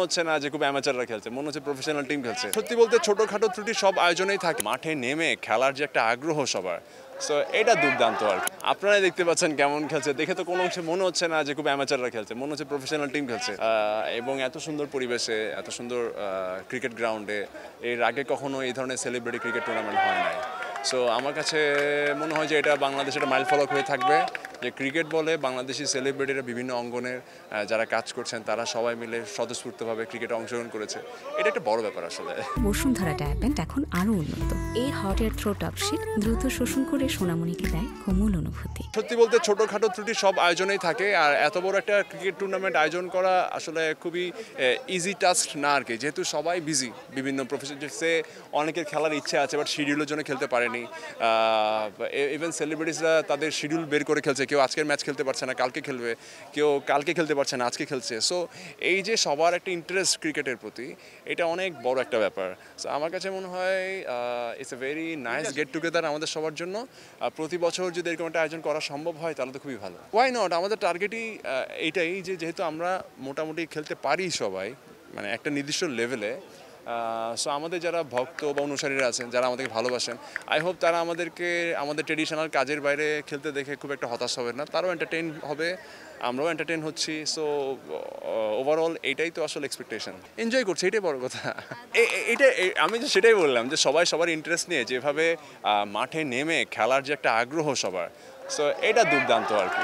হচ্ছে না যে খুব অ্যামাচাররা খেলছে, মনে হচ্ছে প্রফেশনাল টিম খেলছে। সত্যি বলতে ছোটোখাটো ত্রুটি সব আয়োজনেই থাকে, মাঠে নেমে খেলার যে একটা আগ্রহ সবার, সো এটা দুর্দান্ত আর কি। আপনারাই দেখতে পাচ্ছেন কেমন খেলছে, দেখে তো কোনো অংশে মনে হচ্ছে না যে খুব অ্যামাচাররা খেলছে, মনে হচ্ছে প্রফেশনাল টিম খেলছে। এবং এত সুন্দর পরিবেশে, এত সুন্দর ক্রিকেট গ্রাউন্ডে এর আগে কখনো এই ধরনের সেলিব্রিটি ক্রিকেট টুর্নামেন্ট হয় নাই। সো আমার কাছে মনে হয় যে এটা বাংলাদেশে একটা মাইল ফলক হয়ে থাকবে, যে ক্রিকেট বলে বাংলাদেশি সেলিব্রিটিরা বিভিন্ন অঙ্গনের যারা কাজ করছেন তারা সবাই মিলে স্বতঃস্ফূর্তভাবে ক্রিকেটে অংশগ্রহণ করেছে। এটা একটা বড় ব্যাপার আসলে। বসুন্ধরা ডায়ার প্যান্ট এখন আরো উন্নত। এই hot air through top sheet দ্রুত শোষণ করে সোনামণিকে দেয় কোমল অনুভূতি। সত্যি বলতে ছোটোখাটো ত্রুটি সব আয়োজনেই থাকে, আর এত বড় একটা ক্রিকেট টুর্নামেন্ট আয়োজন করা আসলে খুবই ইজি টাস্ক না আর কি, যেহেতু সবাই বিজি বিভিন্ন প্রফেশনালসে, অনেকের খেলার ইচ্ছে আছে বাট শিডিউলের জন্য খেলতে পারেনি। ইভেন সেলিব্রিটিসরা তাদের শিডিউল বের করে খেলছে, কেউ আজকের ম্যাচ খেলতে পারছে না কালকে খেলবে, কেউ কালকে খেলতে পারছে না আজকে খেলছে। সো এই যে সবার একটা ইন্টারেস্ট ক্রিকেটের প্রতি, এটা অনেক বড় একটা ব্যাপার। সো আমার কাছে মনে হয় it's a very nice get together আমাদের সবার জন্য। প্রতি বছর যদি এরকম একটা আয়োজন করা সম্ভব হয় তাহলে তো খুবই ভালো। ওয়াই নট, আমাদের টার্গেটই এইটাই যে যেহেতু আমরা মোটামুটি খেলতে পারি সবাই, মানে একটা নির্দিষ্ট লেভেলে। সো আমাদের যারা ভক্ত বা অনুসারীরা আছেন, যারা আমাদেরকে ভালোবাসেন, আই হোপ তারা আমাদেরকে আমাদের ট্রেডিশনাল কাজের বাইরে খেলতে দেখে খুব একটা হতাশ হবে না, তারাও এন্টারটেইন হবে, আমরাও এন্টারটেইন হচ্ছি। সো ওভারঅল এইটাই তো আসলে এক্সপেকটেশন, এনজয় করছি, এটাই বড় কথা। এইটা আমি যে সেটাই বললাম যে সবাই সবার ইন্টারেস্ট নিয়ে যেভাবে মাঠে নেমে খেলার যে একটা আগ্রহ সবার, সো এটা দুর্দান্ত আর কি।